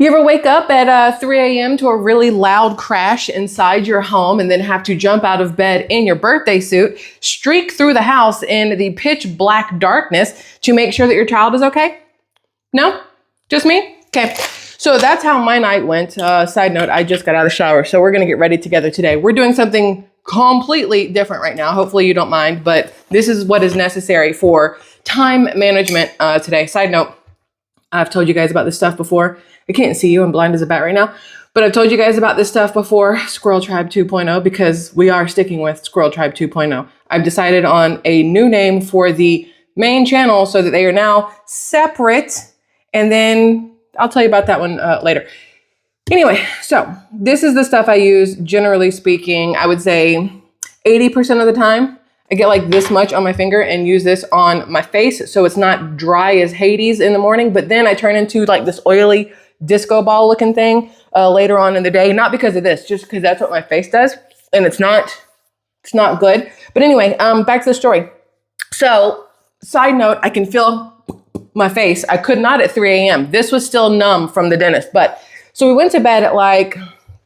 You ever wake up at 3 a.m. to a really loud crash inside your home and then have to jump out of bed in your birthday suit, streak through the house in the pitch black darkness to make sure that your child is okay? No? Just me? Okay. So that's how my night went. Side note, I just got out of the shower, so we're going to get ready together today. We're doing something completely different right now. Hopefully you don't mind, but this is what is necessary for time management today. Side note, I've told you guys about this stuff before. I can't see you, I'm blind as a bat right now, but I've told you guys about this stuff before, SquirrelTribe 2.0, because we are sticking with SquirrelTribe 2.0. I've decided on a new name for the main channel so that they are now separate, and then I'll tell you about that one later. Anyway, so this is the stuff I use, generally speaking. I would say 80% of the time. I get like this much on my finger and use this on my face so it's not dry as Hades in the morning, but then I turn into like this oily disco ball looking thing later on in the day, not because of this, just because that's what my face does, and it's not good. But anyway, back to the story. So side note, I can feel my face. I could not at 3 a.m. This was still numb from the dentist, but so we went to bed at like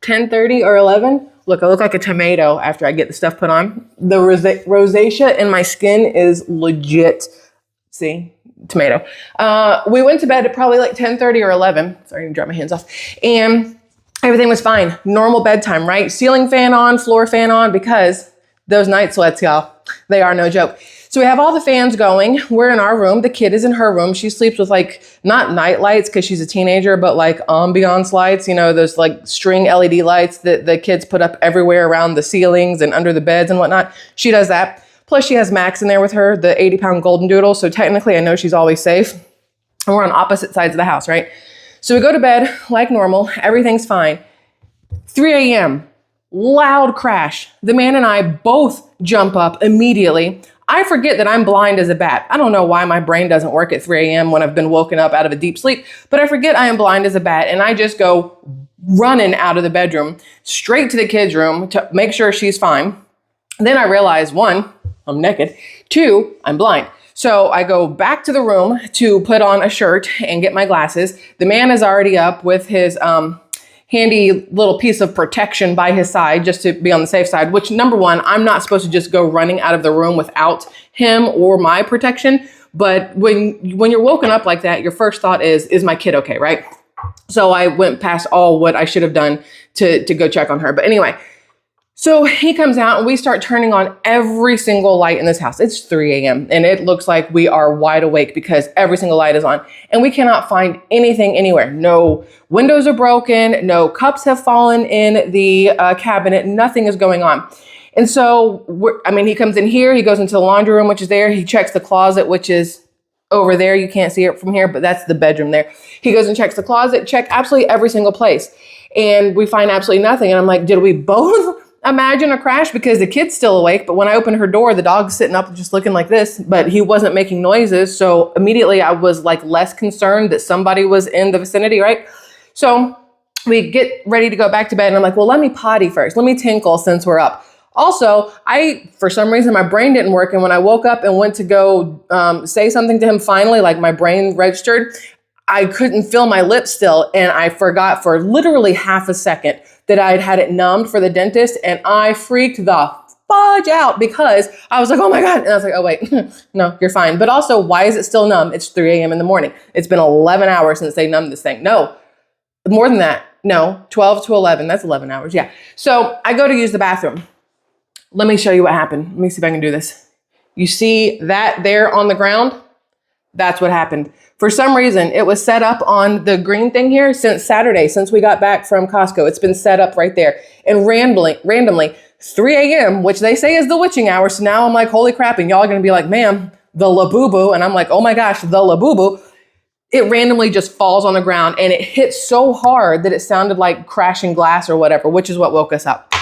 10:30 or 11. Look, I look like a tomato after I get the stuff put on. The rosacea in my skin is legit. See, tomato. We went to bed at probably like 10:30 or 11. Sorry, I dropped my hands off. And everything was fine. Normal bedtime, right? Ceiling fan on, floor fan on, because those night sweats, y'all, they are no joke. So we have all the fans going. We're in our room. The kid is in her room. She sleeps with like, not night lights because she's a teenager, but like ambiance lights, you know, those like string LED lights that the kids put up everywhere around the ceilings and under the beds and whatnot. She does that. Plus she has Max in there with her, the 80-pound golden doodle. So technically I know she's always safe. And we're on opposite sides of the house, right? So we go to bed like normal. Everything's fine. 3 a.m., loud crash. The man and I both jump up immediately. I forget that I'm blind as a bat. I don't know why my brain doesn't work at 3 a.m. when I've been woken up out of a deep sleep, but I forget I am blind as a bat, and I just go running out of the bedroom, straight to the kids' room to make sure she's fine. Then I realize, 1, I'm naked, 2, I'm blind. So I go back to the room to put on a shirt and get my glasses. The man is already up with his handy little piece of protection by his side just to be on the safe side, which number one, I'm not supposed to just go running out of the room without him or my protection. But when you're woken up like that, your first thought is my kid okay, right? So I went past all what I should have done to go check on her. But anyway, so he comes out and we start turning on every single light in this house. It's 3 a.m. and it looks like we are wide awake because every single light is on and we cannot find anything anywhere. No windows are broken. No cups have fallen in the cabinet. Nothing is going on. And so, he comes in here, he goes into the laundry room, which is there. He checks the closet, which is over there. You can't see it from here, but that's the bedroom there. He goes and checks the closet, check absolutely every single place. And we find absolutely nothing. And I'm like, did we both imagine a crash? Because the kid's still awake, but when I open her door, the dog's sitting up just looking like this, but he wasn't making noises. So immediately I was like less concerned that somebody was in the vicinity, right? So we get ready to go back to bed and I'm like, well, let me potty first. Let me tinkle since we're up. Also, for some reason, my brain didn't work. And when I woke up and went to go say something to him, finally, like my brain registered, I couldn't feel my lips still. And I forgot for literally half a second that I'd had it numbed for the dentist. And I freaked the fudge out because I was like, oh my God. And I was like, oh wait, no, you're fine. But also, why is it still numb? It's 3 a.m. in the morning. It's been 11 hours since they numbed this thing. No, more than that. No, 12 to 11. That's 11 hours. Yeah. So I go to use the bathroom. Let me show you what happened. Let me see if I can do this. You see that there on the ground? That's what happened. For some reason, it was set up on the green thing here since Saturday, since we got back from Costco. It's been set up right there. And randomly, 3 a.m., which they say is the witching hour. So now I'm like, holy crap. And y'all are going to be like, ma'am, the labubu. And I'm like, oh my gosh, the labubu. It randomly just falls on the ground and it hit so hard that it sounded like crashing glass or whatever, which is what woke us up.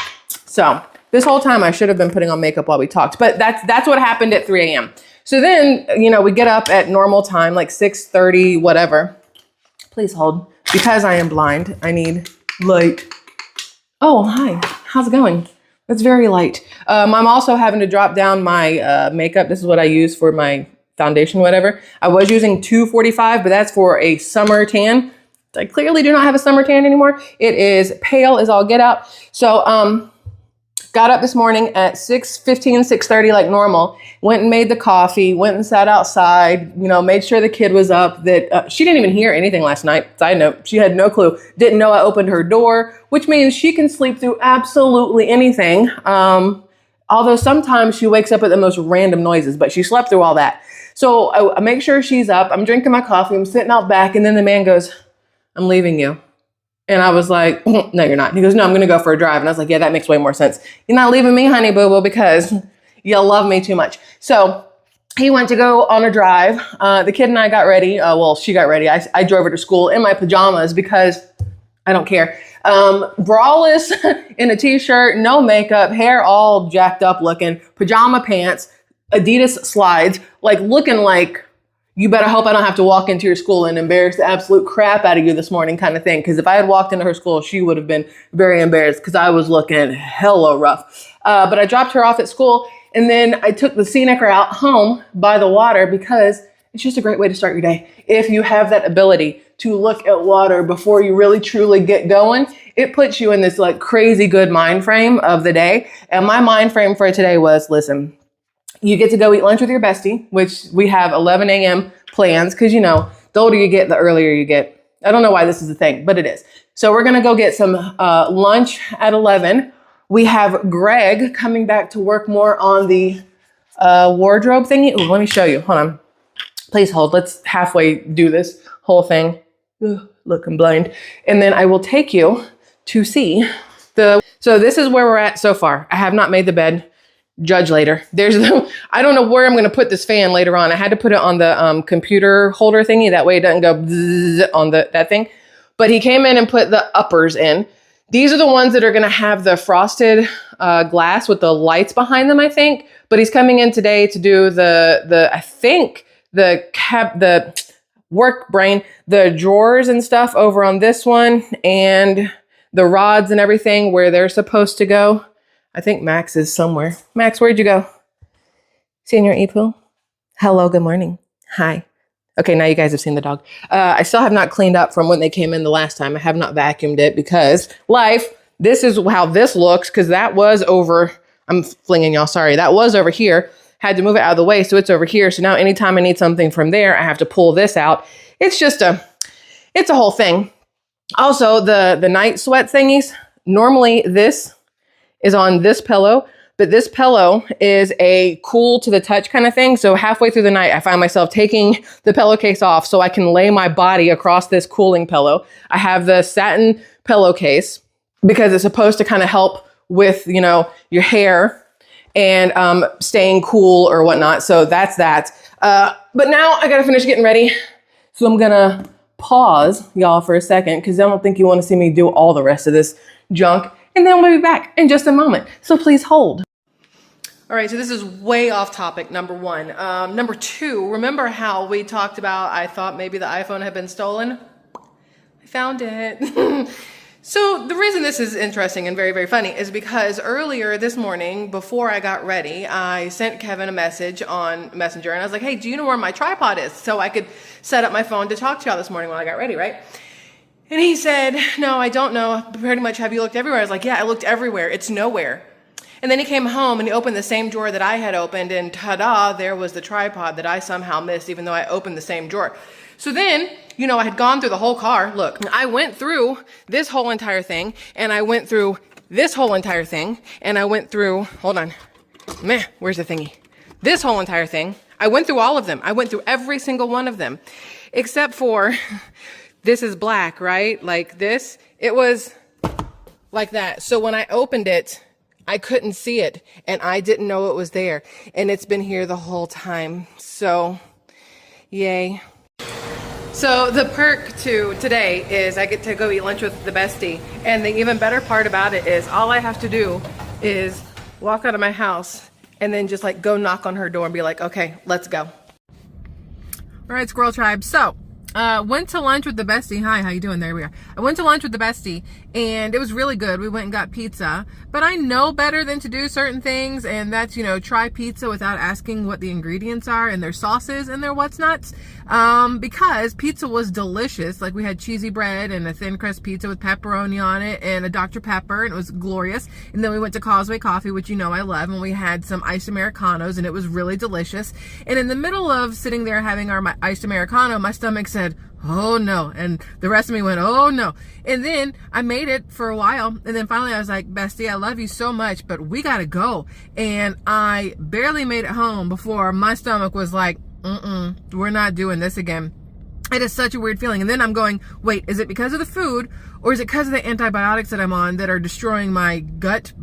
So this whole time I should have been putting on makeup while we talked, but that's what happened at 3 a.m. So then, we get up at normal time, like 6:30, whatever. Please hold. Because I am blind, I need light. Oh, hi. How's it going? It's very light. I'm also having to drop down my makeup. This is what I use for my foundation, whatever. I was using 245, but that's for a summer tan. I clearly do not have a summer tan anymore. It is pale as all get out. So, got up this morning at 6:15, 6:30 like normal, went and made the coffee, went and sat outside, made sure the kid was up, that she didn't even hear anything last night. Side note, she had no clue, didn't know I opened her door, which means she can sleep through absolutely anything. Although sometimes she wakes up at the most random noises, but she slept through all that. So I make sure she's up. I'm drinking my coffee. I'm sitting out back. And then the man goes, "I'm leaving you." And I was like, "No, you're not." He goes, "No, I'm going to go for a drive." And I was like, "Yeah, that makes way more sense. You're not leaving me, honey boo boo, because you love me too much." So he went to go on a drive. The kid and I got ready. Well, she got ready. I drove her to school in my pajamas because I don't care. Braless in a t-shirt, no makeup, hair all jacked up looking, pajama pants, Adidas slides, like looking like, you better hope I don't have to walk into your school and embarrass the absolute crap out of you this morning kind of thing. Because if I had walked into her school, she would have been very embarrassed because I was looking hella rough. But I dropped her off at school, and then I took the scenic route home by the water because it's just a great way to start your day. If you have that ability to look at water before you really truly get going, it puts you in this like crazy good mind frame of the day. And my mind frame for today was, listen, you get to go eat lunch with your bestie, which we have 11 a.m. plans because, the older you get, the earlier you get. I don't know why this is a thing, but it is. So we're going to go get some lunch at 11. We have Greg coming back to work more on the wardrobe thingy. Ooh, let me show you. Hold on. Please hold. Let's halfway do this whole thing. Ooh, look, I'm blind. And then I will take you to see so this is where we're at so far. I have not made the bed. Judge later. I don't know where I'm going to put this fan later on. I had to put it on the computer holder thingy. That way it doesn't go bzzz on that thing. But he came in and put the uppers in. These are the ones that are going to have the frosted glass with the lights behind them, I think. But he's coming in today to do the work brain, the drawers and stuff over on this one, and the rods and everything where they're supposed to go. I think Max is somewhere. Max, where'd you go? Senior Epo? Hello, good morning. Hi. Okay, now you guys have seen the dog. I still have not cleaned up from when they came in the last time. I have not vacuumed it because life, this is how this looks, because that was over, I'm flinging y'all, sorry. That was over here. Had to move it out of the way, so it's over here. So now anytime I need something from there, I have to pull this out. It's just it's a whole thing. Also, the night sweat thingies, normally this is on this pillow, but this pillow is a cool to the touch kind of thing. So halfway through the night, I find myself taking the pillowcase off so I can lay my body across this cooling pillow. I have the satin pillowcase because it's supposed to kind of help with, your hair and staying cool or whatnot. So that's that. But now I got to finish getting ready. So I'm going to pause y'all for a second because I don't think you want to see me do all the rest of this junk. And then we'll be back in just a moment. So please hold. All right, so this is way off topic, number one. Number two, remember how we talked about, I thought maybe the iPhone had been stolen? I found it. So the reason this is interesting and very, very funny is because earlier this morning, before I got ready, I sent Kevin a message on Messenger. And I was like, hey, do you know where my tripod is? So I could set up my phone to talk to y'all this morning when I got ready, right? And he said, no, I don't know. Pretty much, have you looked everywhere? I was like, yeah, I looked everywhere. It's nowhere. And then he came home and he opened the same drawer that I had opened, and ta-da, there was the tripod that I somehow missed, even though I opened the same drawer. So then, I had gone through the whole car. Look, I went through this whole entire thing, and I went through this whole entire thing, and I went through, hold on, where's the thingy? This whole entire thing. I went through all of them. I went through every single one of them, except for... This is black, right? Like this, it was like that. So when I opened it, I couldn't see it and I didn't know it was there. And it's been here the whole time. So yay. So the perk to today is I get to go eat lunch with the bestie. And the even better part about it is all I have to do is walk out of my house and then just like go knock on her door and be like, okay, let's go. All right, Squirrel Tribe. So Went to lunch with the bestie. Hi, how you doing? There we are. I went to lunch with the bestie, and it was really good. We went and got pizza, but I know better than to do certain things, and that's, you know, try pizza without asking what the ingredients are and their sauces and their what's nuts. Because pizza was delicious. Like, we had cheesy bread and a thin crust pizza with pepperoni on it and a Dr. Pepper, and it was glorious. And then we went to Causeway Coffee, which you know I love, and we had some iced Americanos, and it was really delicious. And in the middle of sitting there having our iced Americano, my stomach said, oh no, and the rest of me went, oh no. And then I made it for a while, and then finally I was like, bestie, I love you so much, but we gotta go. And I barely made it home before my stomach was like, we're not doing this again. It is such a weird feeling. And then I'm going, wait, is it because of the food, or is it because of the antibiotics that I'm on that are destroying my gut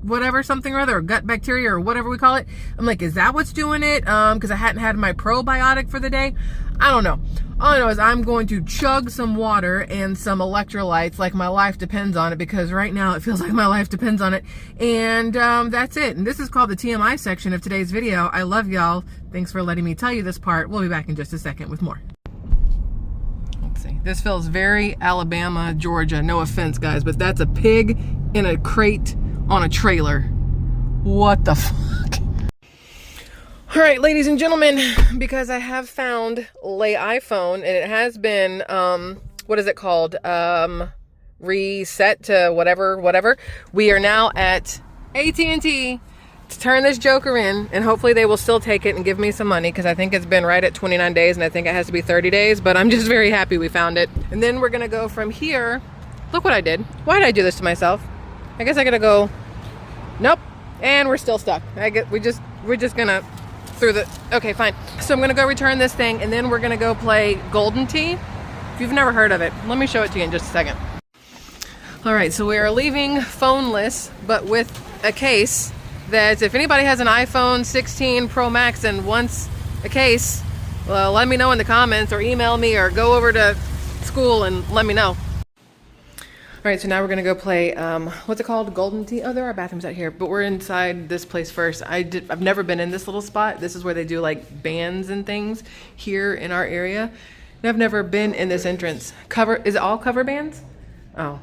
whatever, something or other, or gut bacteria, or whatever we call it? I'm like, is that what's doing it? Because I hadn't had my probiotic for the day. I don't know. All I know is I'm going to chug some water and some electrolytes like my life depends on it, because right now it feels like my life depends on it. And that's it. And this is called the TMI section of today's video. I love y'all. Thanks for letting me tell you this part. We'll be back in just a second with more. Let's see. This feels very Alabama, Georgia. No offense, guys, but that's a pig in a crate on a trailer. What the fuck? All right, ladies and gentlemen, because I have found Lay iPhone, and it has been, what is it called? Reset to whatever. We are now at AT&T to turn this joker in, and hopefully they will still take it and give me some money, because I think it's been right at 29 days, and I think it has to be 30 days, but I'm just very happy we found it. And then we're gonna go from here. Look what I did. Why did I do this to myself? I guess I gotta go, nope, and we're still stuck. We're just gonna, through the, okay, fine. So I'm gonna go return this thing, and then we're gonna go play Golden Tee. If you've never heard of it, let me show it to you in just a second. All right, so we are leaving phoneless, but with a case that if anybody has an iPhone 16 Pro Max and wants a case, well, let me know in the comments, or email me, or go over to school and let me know. All right, so now we're gonna go play, what's it called? Golden Tee? Oh, there are bathrooms out here, but we're inside this place first. I've never been in this little spot. This is where they do like bands and things here in our area. And I've never been in this entrance. Is it all cover bands? Oh,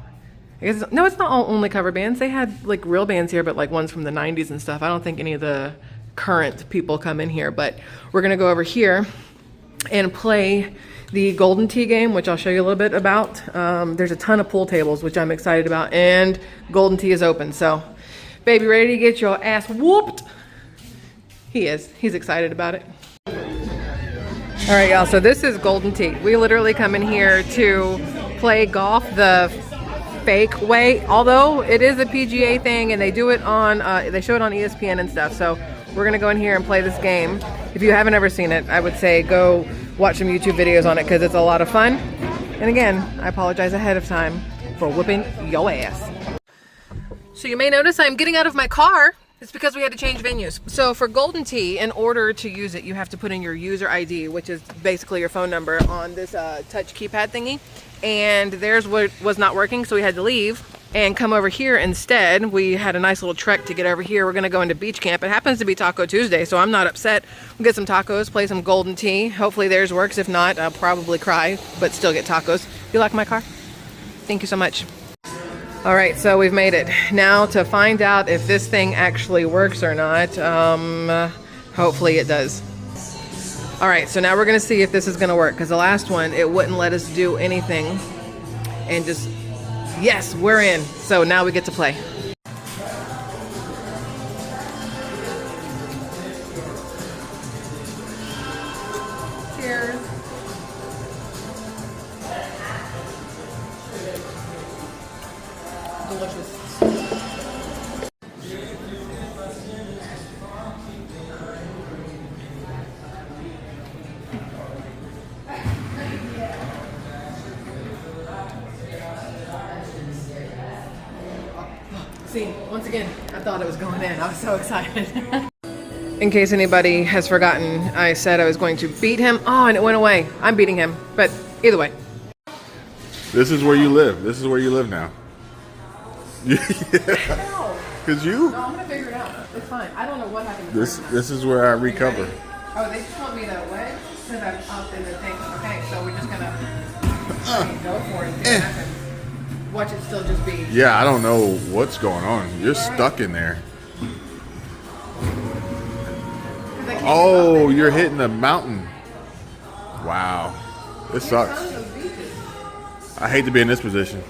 I guess, no, it's not all only cover bands. They had like real bands here, but like ones from the 90s and stuff. I don't think any of the current people come in here, but we're gonna go over here and play the Golden Tee game, which I'll show you a little bit about. There's a ton of pool tables, which I'm excited about, and Golden Tee is open. So, baby, ready to get your ass whooped? He is. He's excited about it. All right, y'all, so this is Golden Tee. We literally come in here to play golf the fake way, although it is a PGA thing, and they do it on, they show it on ESPN and stuff. So we're gonna go in here and play this game. If you haven't ever seen it, I would say go watch some YouTube videos on it, because it's a lot of fun. And again, I apologize ahead of time for whipping your ass. So you may notice I'm getting out of my car. It's because we had to change venues. So for Golden Tee, in order to use it, you have to put in your user ID, which is basically your phone number, on this touch keypad thingy. And theirs was not working, so we had to leave and come over here instead. We had a nice little trek to get over here. We're gonna go into beach camp. It happens to be Taco Tuesday, so I'm not upset. We'll get some tacos, play some Golden Tee. Hopefully theirs works. If not, I'll probably cry, but still get tacos. You like my car? Thank you so much. All right, so we've made it. Now to find out if this thing actually works or not. Hopefully it does. All right, so now we're gonna see if this is gonna work, because the last one, it wouldn't let us do anything, and just, yes, we're in. So now we get to play. Cheers. Delicious. See, once again, I thought it was going in. I was so excited. In case anybody has forgotten, I said I was going to beat him. Oh, and it went away. I'm beating him, but either way. This is where you live. This is where you live now. Because you? No, I'm gonna figure it out. It's fine. I don't know what happened. This is where I recover. Oh, they just want me that way? Because I've opted to think, okay, so we're just gonna go for it. See what happens. Watch it still just be. Yeah, I don't know what's going on. You're stuck in there. Oh, you're hitting the mountain. Wow. This sucks. I hate to be in this position.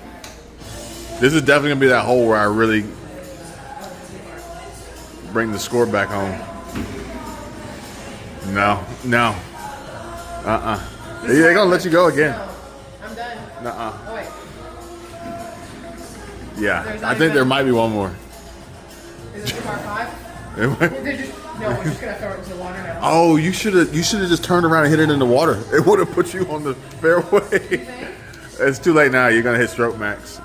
This is definitely going to be that hole where I really bring the score back home. No. They're going to let you go again. No, I'm done. Nuh-uh. Oh, wait. Yeah, I think there might be one more. Is it par 5? No, we're just going to throw it into the water now. Oh, you should have just turned around and hit it in the water. It would have put you on the fairway. It's too late now. You're going to hit stroke max.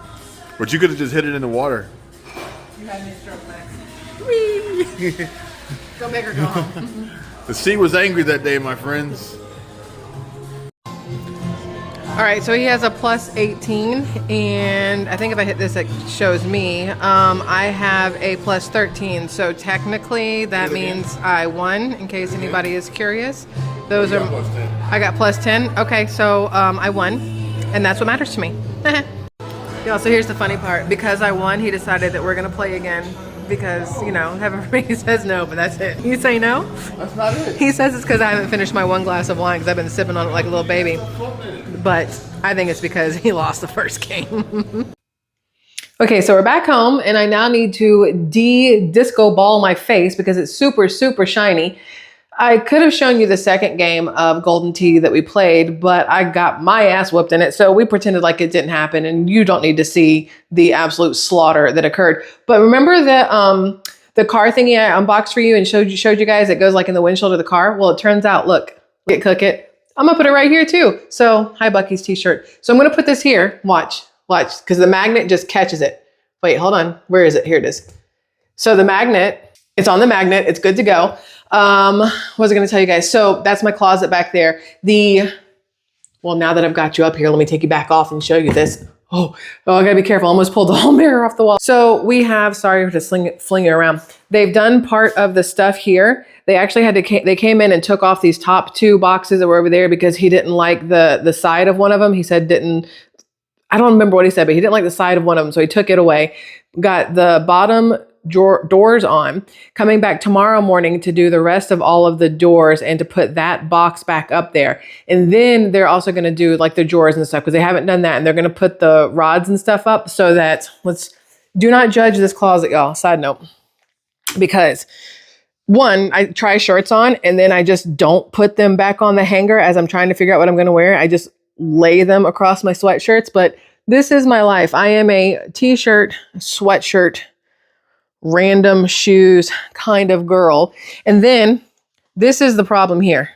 But you could have just hit it in the water. You had me stroke max. Whee! Go big or go home. The sea was angry that day, my friends. All right, so he has a plus 18, and I think if I hit this, it shows me. I have a plus 13, so technically that means I won, in case anybody is curious. Those are, I got plus 10. Okay, so I won, and that's what matters to me. Yeah, so here's the funny part. Because I won, he decided that we're gonna play again. Because, you know, everybody says no, but that's it. You say no? That's not it. He says it's because I haven't finished my one glass of wine because I've been sipping on it like a little baby. But I think it's because he lost the first game. Okay, so we're back home and I now need to disco ball my face because it's super, super shiny. I could have shown you the second game of Golden Tea that we played, but I got my ass whooped in it. So we pretended like it didn't happen and you don't need to see the absolute slaughter that occurred. But remember the car thingy I unboxed for you and showed you guys it goes like in the windshield of the car? Well, it turns out, look, cook it. I'm gonna put it right here too. So, hi Bucky's t-shirt. So I'm gonna put this here, watch, because the magnet just catches it. Wait, hold on, where is it? Here it is. So the magnet, it's on the magnet, it's good to go. What was I going to tell you guys? So that's my closet back there. Well, now that I've got you up here, let me take you back off and show you this. Oh, I gotta be careful. I almost pulled the whole mirror off the wall. So we have, sorry to fling it around. They've done part of the stuff here. They actually they came in and took off these top 2 boxes that were over there because he didn't like the side of one of them. He said I don't remember what he said, but he didn't like the side of one of them. So he took it away, got the bottom doors on, coming back tomorrow morning to do the rest of all of the doors and to put that box back up there. And then they're also going to do like the drawers and stuff because they haven't done that. And they're going to put the rods and stuff up so that do not judge this closet, y'all. Side note, because one, I try shorts on and then I just don't put them back on the hanger as I'm trying to figure out what I'm going to wear. I just lay them across my sweatshirts, but this is my life. I am a t-shirt, sweatshirt, random shoes kind of girl. And then this is the problem here.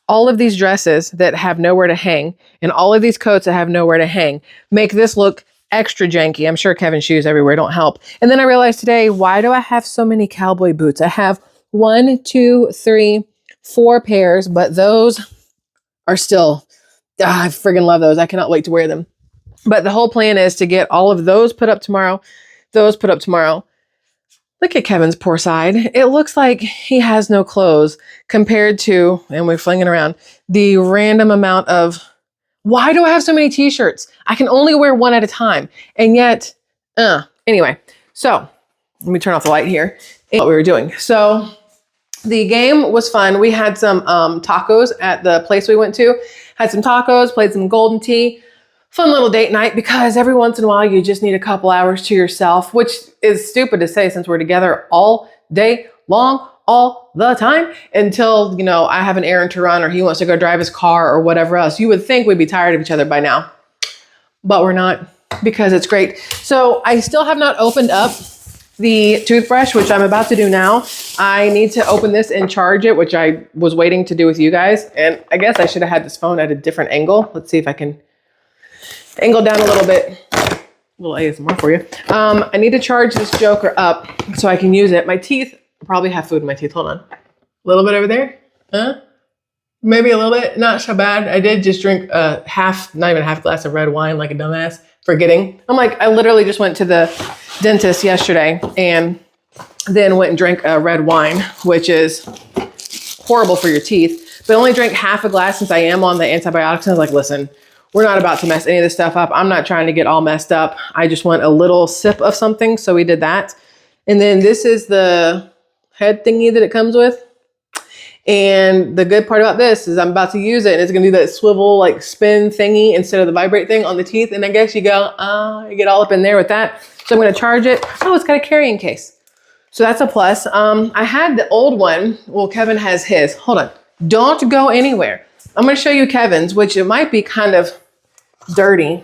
All of these dresses that have nowhere to hang and all of these coats that have nowhere to hang make this look extra janky. I'm sure Kevin's shoes everywhere don't help. And then I realized today, why do I have so many cowboy boots? I have 1, 2, 3, 4 pairs, but those are still, I friggin' love those. I cannot wait to wear them. But the whole plan is to get all of those put up tomorrow, those put up tomorrow. Look at Kevin's poor side. It looks like he has no clothes compared to, and we're flinging around, the random amount of, why do I have so many t-shirts? I can only wear one at a time. And yet, anyway, so let me turn off the light here. What we were doing. So the game was fun. We had some tacos at the place we went to. Had some tacos, played some Golden Tea. Fun little date night because every once in a while you just need a couple hours to yourself, which is stupid to say since we're together all day long, all the time until, you know, I have an errand to run or he wants to go drive his car or whatever else. You would think we'd be tired of each other by now, but we're not because it's great. So I still have not opened up the toothbrush, which I'm about to do now. I need to open this and charge it, which I was waiting to do with you guys. And I guess I should have had this phone at a different angle. Let's see if I can angle down a little bit. A little ASMR for you. I need to charge this joker up so I can use it. My teeth, I probably have food in my teeth. Hold on. A little bit over there. Maybe a little bit. Not so bad. I did just drink not even half glass of red wine like a dumbass, forgetting. I literally just went to the dentist yesterday and then went and drank red wine, which is horrible for your teeth. but only drank half a glass since I am on the antibiotics. And I was like, listen, we're not about to mess any of this stuff up. I'm not trying to get all messed up. I just want a little sip of something. So we did that. And then this is the head thingy that it comes with. And the good part about this is I'm about to use it and it's gonna do that swivel like spin thingy instead of the vibrate thing on the teeth. And I guess you go, you get all up in there with that. So I'm gonna charge it. Oh, it's got a carrying case. So that's a plus. I had the old one. Well, Kevin has his. Hold on. Don't go anywhere. I'm gonna show you Kevin's, which it might be kind of dirty.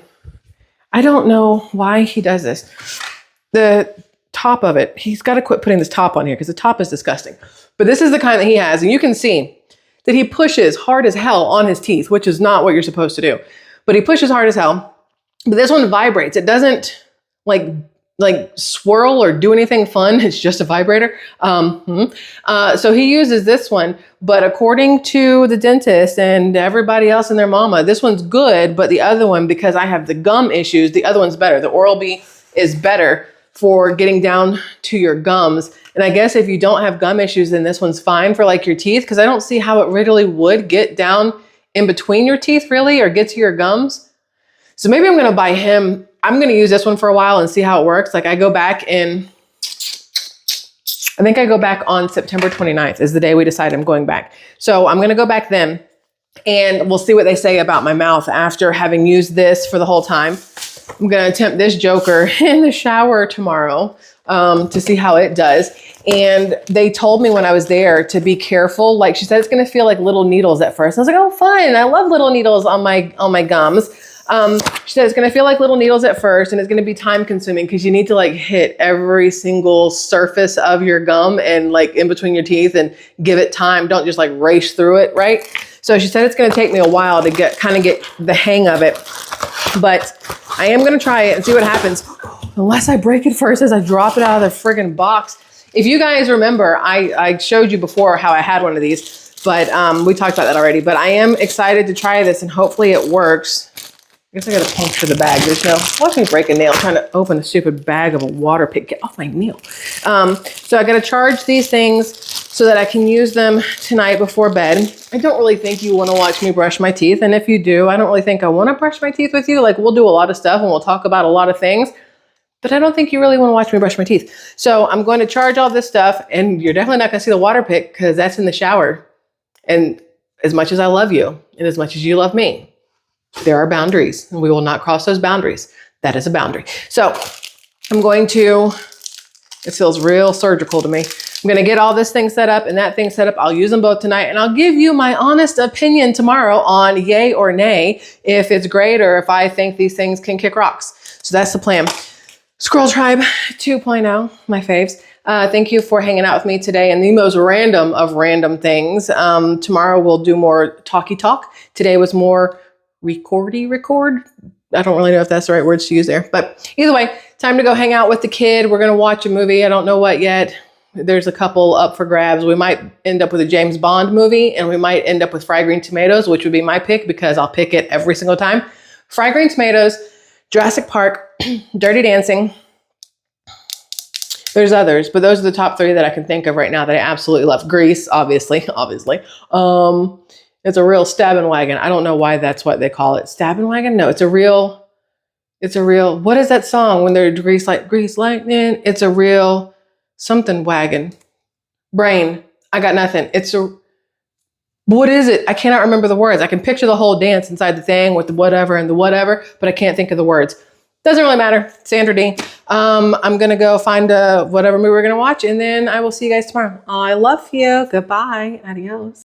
I don't know why he does this. The top of it, he's got to quit putting this top on here because the top is disgusting. But this is the kind that he has, and you can see that he pushes hard as hell on his teeth, which is not what you're supposed to do. But he pushes hard as hell. But this one vibrates. It doesn't like swirl or do anything fun. It's just a vibrator. So he uses this one, but according to the dentist and everybody else and their mama, this one's good, but the other one, because I have the gum issues, the other one's better. The Oral-B is better for getting down to your gums. And I guess if you don't have gum issues, then this one's fine for like your teeth, because I don't see how it really would get down in between your teeth really, or get to your gums. So maybe I'm gonna buy him. I'm gonna use this one for a while and see how it works. Like I go back in, I think I go back on September 29th is the day we decide I'm going back. So I'm gonna go back then and we'll see what they say about my mouth after having used this for the whole time. I'm gonna attempt this joker in the shower tomorrow to see how it does. And they told me when I was there to be careful. Like she said, it's gonna feel like little needles at first. I was like, oh, fun. I love little needles on my gums. She said it's gonna feel like little needles at first and it's gonna be time consuming because you need to like hit every single surface of your gum and like in between your teeth and give it time. Don't just like race through it, right? So she said it's gonna take me a while to get the hang of it, but I am gonna try it and see what happens. Unless I break it first as I drop it out of the friggin' box. If you guys remember, I showed you before how I had one of these, but we talked about that already. But I am excited to try this and hopefully it works. I guess I gotta puncture the bag. There's no, watch me break a nail trying to open a stupid bag of a water pick. Get off my nail. So I gotta charge these things so that I can use them tonight before bed. I don't really think you wanna watch me brush my teeth. And if you do, I don't really think I wanna brush my teeth with you. Like we'll do a lot of stuff and we'll talk about a lot of things, but I don't think you really wanna watch me brush my teeth. So I'm going to charge all this stuff and you're definitely not gonna see the water pick because that's in the shower. And as much as I love you and as much as you love me, there are boundaries and we will not cross those boundaries. That is a boundary. So I'm going to, it feels real surgical to me. I'm going to get all this thing set up and that thing set up. I'll use them both tonight and I'll give you my honest opinion tomorrow on yay or nay, if it's great or if I think these things can kick rocks. So that's the plan. SquirrelTribe 2.0, my faves. Thank you for hanging out with me today and the most random of random things. Tomorrow we'll do more talky talk. Today was more record. I don't really know if that's the right words to use there, but either way, time to go hang out with the kid. We're going to watch a movie. I don't know what yet. There's a couple up for grabs. We might end up with a James Bond movie and we might end up with Fried Green Tomatoes, which would be my pick because I'll pick it every single time. Fried Green Tomatoes, Jurassic Park, Dirty Dancing. There's others, but those are the top three that I can think of right now that I absolutely love. Grease, obviously. It's a real stabbing wagon. I don't know why that's what they call it. Stabbing wagon? No, it's a real, what is that song when they're grease lightning? It's a real something wagon. Brain. I got nothing. What is it? I cannot remember the words. I can picture the whole dance inside the thing with the whatever and the whatever, but I can't think of the words. Doesn't really matter. Sandra D. I'm going to go find whatever movie we're going to watch and then I will see you guys tomorrow. I love you. Goodbye. Adios.